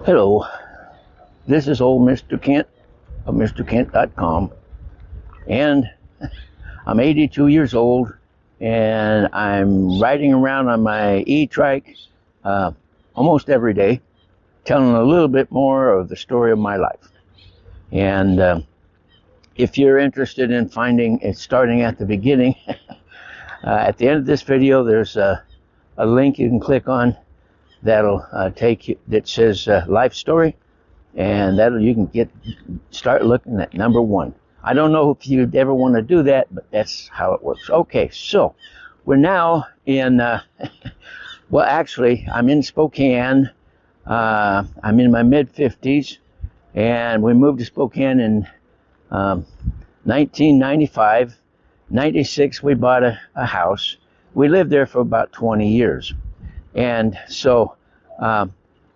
Hello, this is old Mr. Kent of MrKent.com, and I'm 82 years old, and I'm riding around on my e-trike almost every day, telling a little bit more of the story of my life. And if you're interested in finding it starting at the beginning, at the end of this video, there's a link you can click on that'll take you, that says life story, and that'll you can start looking at number one. I don't know if you'd ever want to do that, but that's how it works. Okay, so we're now in well, actually I'm in Spokane. I'm in my mid-50s, and we moved to Spokane in 1995. 96 we bought a house. We lived there for about 20 years. And so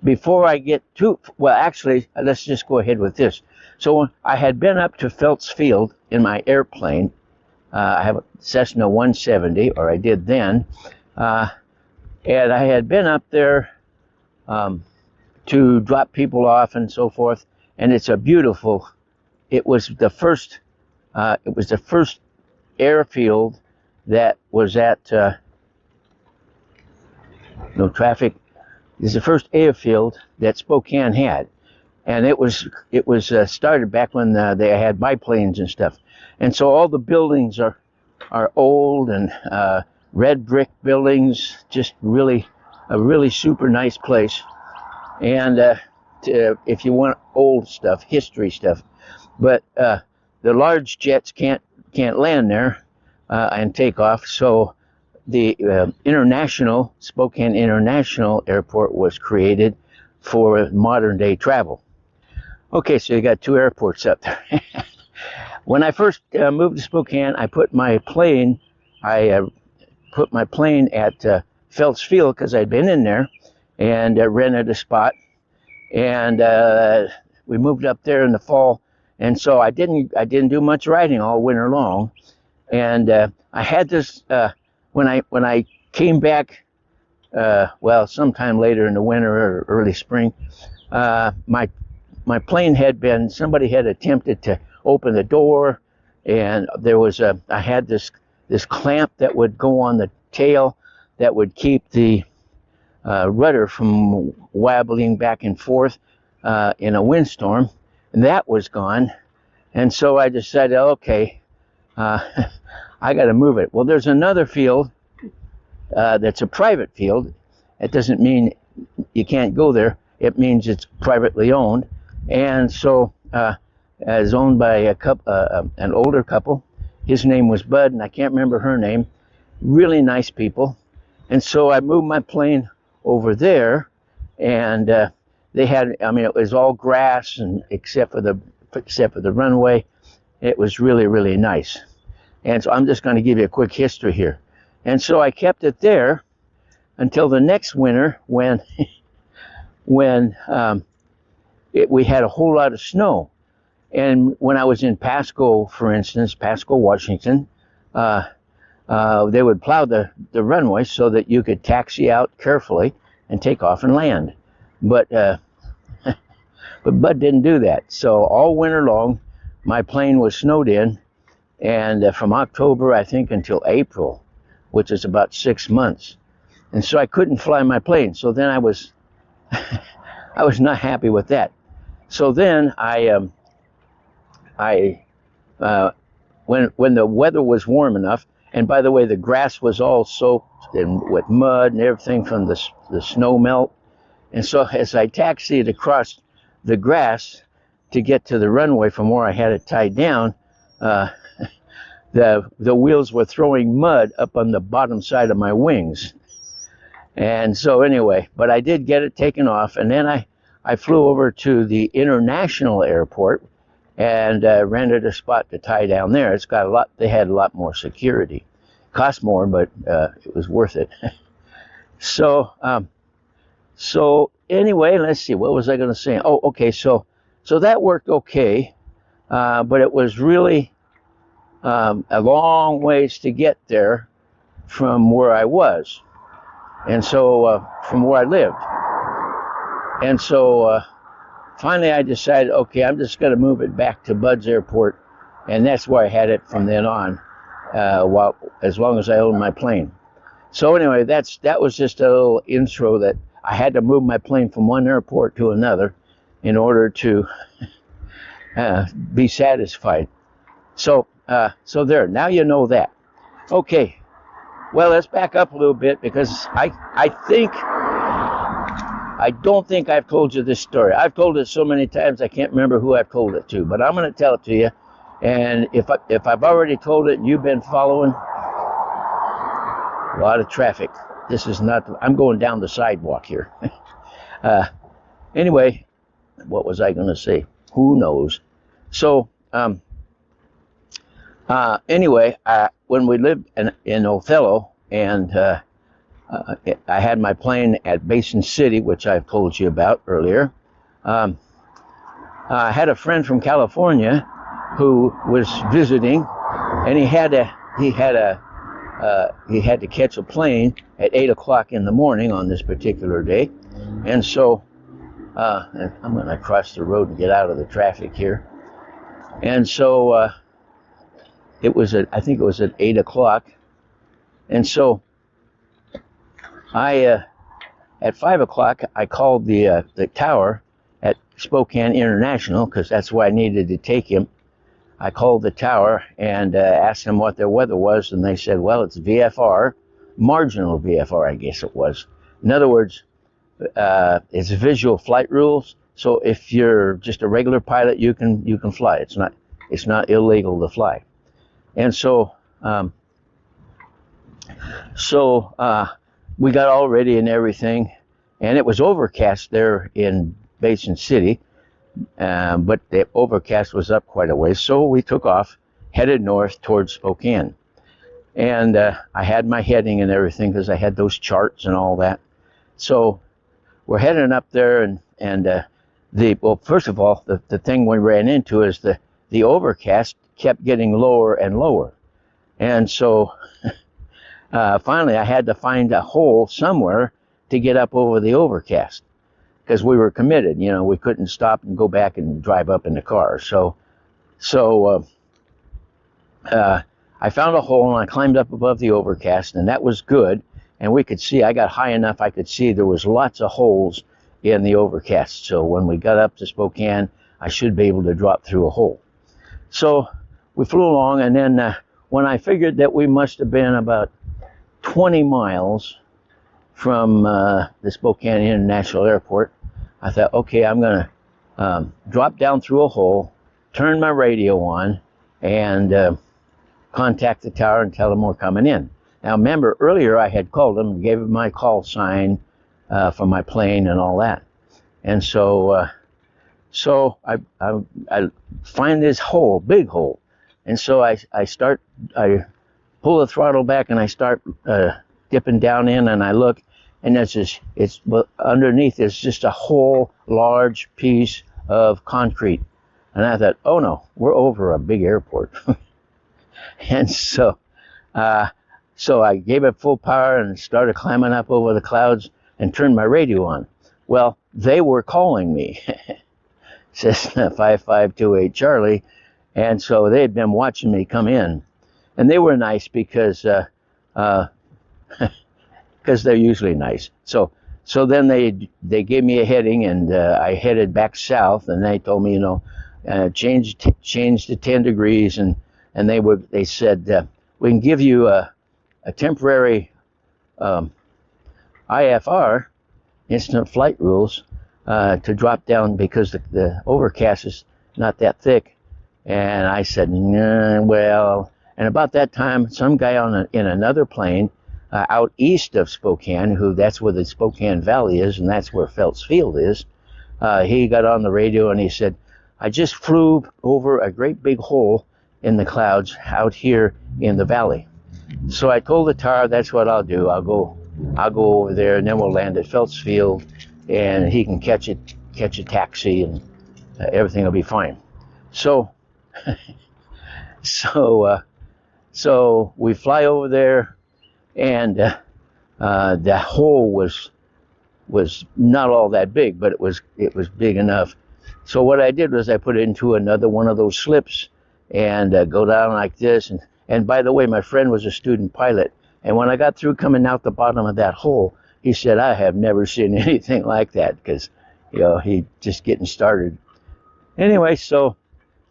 before I get to, well, actually, let's just go ahead with this. So I had been up to Phelps Field in my airplane. I have a Cessna 170, or I did then. And I had been up there to drop people off and so forth. And it's a beautiful, it was the first airfield that was at, no traffic. This is the first airfield that Spokane had, and it was started back when they had biplanes and stuff. And so all the buildings are old and red brick buildings, just really a really super nice place. And if you want old stuff, history stuff, but the large jets can't land there and take off. So the Spokane International Airport was created for modern day travel. Okay, so you got two airports up there. When I first moved to Spokane, I put my plane at Phelps Field because I'd been in there and rented a spot. And we moved up there in the fall, and so I didn't do much riding all winter long. And I had this when I came back, well, sometime later in the winter or early spring, my plane somebody had attempted to open the door, and there was I had this clamp that would go on the tail that would keep the rudder from wobbling back and forth in a windstorm, and that was gone. And so I decided, okay, I got to move it. Well, there's another field that's a private field. It doesn't mean you can't go there. It means it's privately owned. And so it's owned by an older couple. His name was Bud, and I can't remember her name. Really nice people. And so I moved my plane over there, and they had, I mean, it was all grass, and except for the runway. It was really, really nice. And so I'm just going to give you a quick history here. And so I kept it there until the next winter when we had a whole lot of snow. And when I was in Pasco, for instance, Pasco, Washington, they would plow the runway so that you could taxi out carefully and take off and land. But Bud didn't do that. So all winter long, my plane was snowed in. And from October, I think, until April, which is about 6 months. And so I couldn't fly my plane. So then I was not happy with that. So then when the weather was warm enough, and by the way, the grass was all soaked with mud and everything from the snow melt. And so as I taxied across the grass to get to the runway from where I had it tied down, the wheels were throwing mud up on the bottom side of my wings. And so anyway, but I did get it taken off, and then I flew over to the international airport and rented a spot to tie down there. It's got they had a lot more security. Cost more, but it was worth it. So anyway, let's see, what was I going to say? Oh, okay, so that worked okay, but it was really a long ways to get there from where I was, and so from where I lived. And so finally I decided, okay, I'm just going to move it back to Bud's Airport, and that's where I had it from then on, as long as I owned my plane. So anyway, that was just a little intro that I had to move my plane from one airport to another in order to be satisfied. So there. Now you know that. Okay. Well, let's back up a little bit because I don't think I've told you this story. I've told it so many times I can't remember who I've told it to, but I'm going to tell it to you. And if I've already told it and you've been following, a lot of traffic. This is not. I'm going down the sidewalk here. Anyway, what was I going to say? Who knows? So anyway, when we lived in Othello, and I had my plane at Basin City, which I've told you about earlier. I had a friend from California who was visiting, and he had to catch a plane at 8 o'clock in the morning on this particular day, and so and I'm going to cross the road and get out of the traffic here, and so I think it was at 8 o'clock, and so at 5 o'clock I called the tower at Spokane International because that's where I needed to take him. I called the tower and asked them what their weather was, and they said, well, it's VFR, marginal VFR, I guess it was. In other words, it's visual flight rules. So if you're just a regular pilot, you can fly. It's not illegal to fly. And so we got all ready and everything, and it was overcast there in Basin City. But the overcast was up quite a ways, so we took off, headed north towards Spokane. And I had my heading and everything because I had those charts and all that. So we're heading up there, and first of all, the thing we ran into is the overcast kept getting lower and lower. And so finally I had to find a hole somewhere to get up over the overcast, because we were committed. We couldn't stop and go back and drive up in the car. So I found a hole and I climbed up above the overcast, and that was good. And we could see, I got high enough I could see there was lots of holes in the overcast. So when we got up to Spokane, I should be able to drop through a hole. So we flew along, and then when I figured that we must have been about 20 miles from the Spokane International Airport, I thought, okay, I'm going to drop down through a hole, turn my radio on, and contact the tower and tell them we're coming in. Now, remember, earlier I had called them and gave them my call sign for my plane and all that. And so I find this hole, big hole. And so I pull the throttle back and I start dipping down in, and I look, and underneath is just a whole large piece of concrete. And I thought, oh no, we're over a big airport. And so I gave it full power and started climbing up over the clouds and turned my radio on. Well, they were calling me. Cessna 5528 Charlie. And so they had been watching me come in. And they were nice because they're usually nice. So then they gave me a heading, and I headed back south, and they told me, change to 10 degrees, and they said, we can give you a temporary IFR, instant flight rules, to drop down because the overcast is not that thick. And I said, well, and about that time, some guy in another plane out east of Spokane, that's where the Spokane Valley is, and that's where Phelps Field is, he got on the radio and he said, I just flew over a great big hole in the clouds out here in the valley. So I told the tower, that's what I'll do. I'll go over there, and then we'll land at Phelps Field, and he can catch a taxi, and everything will be fine. So we fly over there, and the hole was not all that big, but it was big enough So what I did was I put it into another one of those slips and go down like this. And by the way, my friend was a student pilot. And when I got through coming out the bottom of that hole, he said, I have never seen anything like that, because, you know, he just getting started. Anyway, so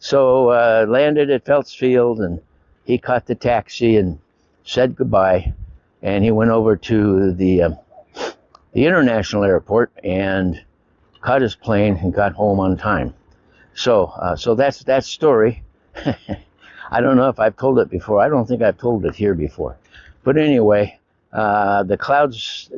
landed at Phelps Field, and he caught the taxi and said goodbye. And he went over to the international airport and caught his plane and got home on time. So that's that story. I don't know if I've told it before. I don't think I've told it here before. But anyway, the clouds.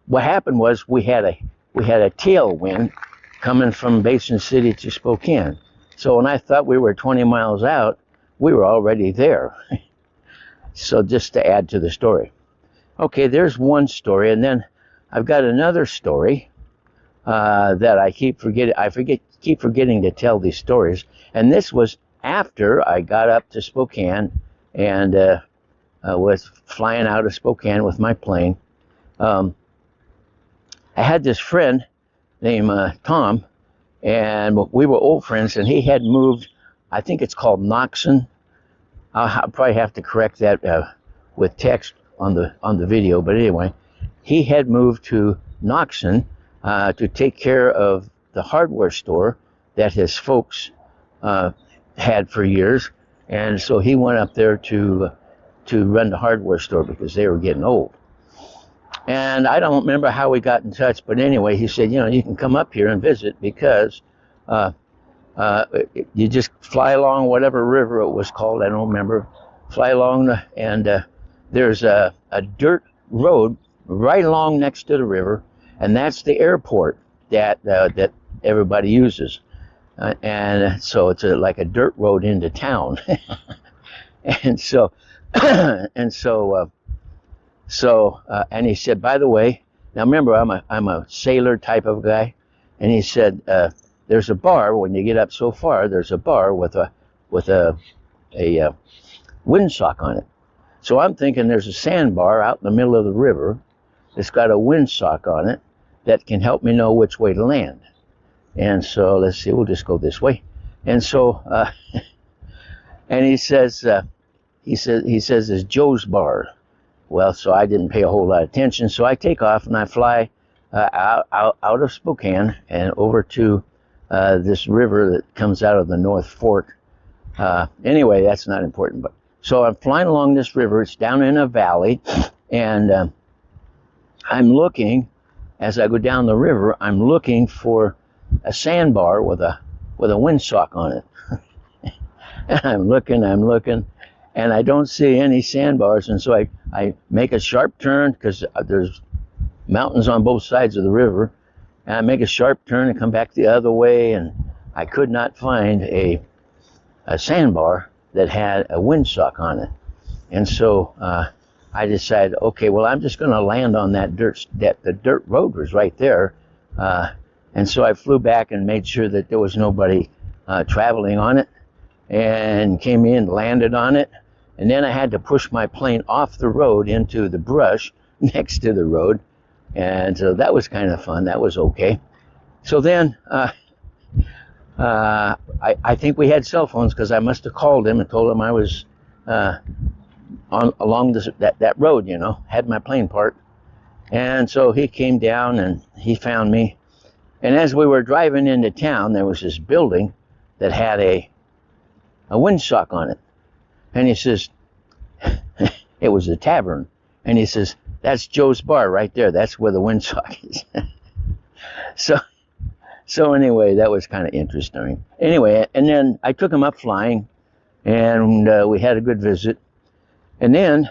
What happened was we had a tailwind coming from Basin City to Spokane. So when I thought we were 20 miles out, we were already there. So just to add to the story. Okay, there's one story, and then I've got another story that I keep forgetting. Keep forgetting to tell these stories. And this was after I got up to Spokane and was flying out of Spokane with my plane. I had this friend named Tom, and we were old friends, and he had moved, I think it's called Noxon. I'll probably have to correct that with text on the video, but anyway, he had moved to Noxon to take care of the hardware store that his folks had for years, and so he went up there to run the hardware store because they were getting old. And I don't remember how we got in touch, but anyway, he said, you know, you can come up here and visit because you just fly along whatever river it was called, I don't remember, fly along, and there's a dirt road right along next to the river, and that's the airport that everybody uses. And so it's like a dirt road into town. And so and he said, by the way, now remember, I'm a sailor type of guy, and he said, there's a bar when you get up so far. There's a bar with a windsock on it. So I'm thinking there's a sandbar out in the middle of the river that's got a windsock on it that can help me know which way to land. And so let's see, we'll just go this way. And so, and he says, it's Joe's Bar. Well, so I didn't pay a whole lot of attention. So I take off and I fly out of Spokane and over to this river that comes out of the North Fork. Anyway, that's not important. But so I'm flying along this river. It's down in a valley, and I'm looking, as I go down the river, I'm looking for a sandbar with a windsock on it. And I'm looking, and I don't see any sandbars. And so I make a sharp turn because there's mountains on both sides of the river. And I make a sharp turn and come back the other way, and I could not find a sandbar that had a windsock on it. And so I decided, okay, well, I'm just going to land on that dirt. The dirt road was right there. And so I flew back and made sure that there was nobody traveling on it, and came in, landed on it. And then I had to push my plane off the road into the brush next to the road. And so that was kind of fun. That was okay. So then I think we had cell phones, because I must have called him and told him I was along that road, you know, had my plane parked. And so he came down and he found me. And as we were driving into town, there was this building that had a windsock on it. And he says, it was a tavern. And he says, that's Joe's Bar right there. That's where the windsock is. So anyway, that was kind of interesting. Anyway, and then I took him up flying, and we had a good visit. And then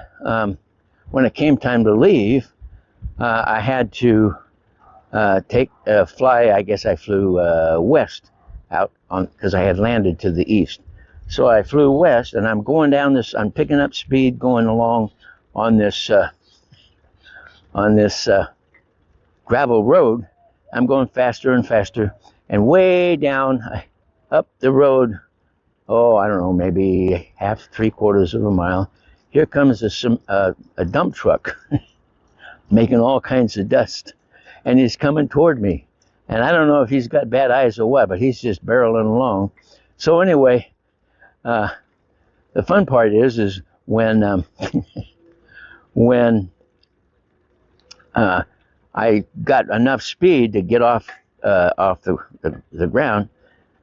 when it came time to leave, I had to fly. I guess I flew west out on, because I had landed to the east. So I flew west, and I'm going down this. I'm picking up speed, going along on this gravel road. I'm going faster and faster, and way down up the road, oh, I don't know, maybe half, 3/4 of a mile, here comes a dump truck making all kinds of dust, and he's coming toward me. And I don't know if he's got bad eyes or what, but he's just barreling along. So anyway, the fun part is when when I got enough speed to get off the ground,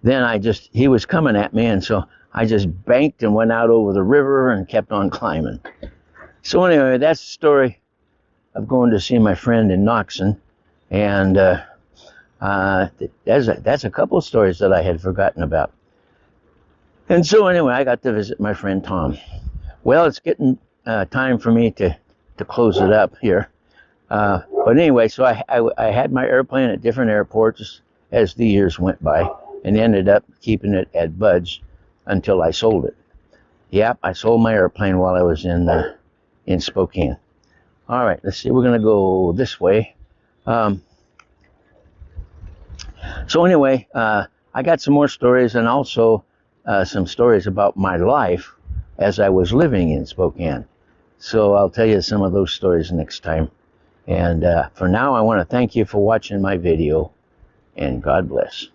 then he was coming at me, and so I just banked and went out over the river and kept on climbing. So anyway, that's the story of going to see my friend in Noxon, and that's a couple of stories that I had forgotten about. And so anyway, I got to visit my friend Tom. Well, it's getting time for me to close it up here. But anyway, so I had my airplane at different airports as the years went by, and ended up keeping it at Bud's until I sold it. Yep, I sold my airplane while I was in Spokane. All right, let's see. We're going to go this way. So anyway, I got some more stories, and also some stories about my life as I was living in Spokane. So I'll tell you some of those stories next time. And for now, I want to thank you for watching my video, and God bless.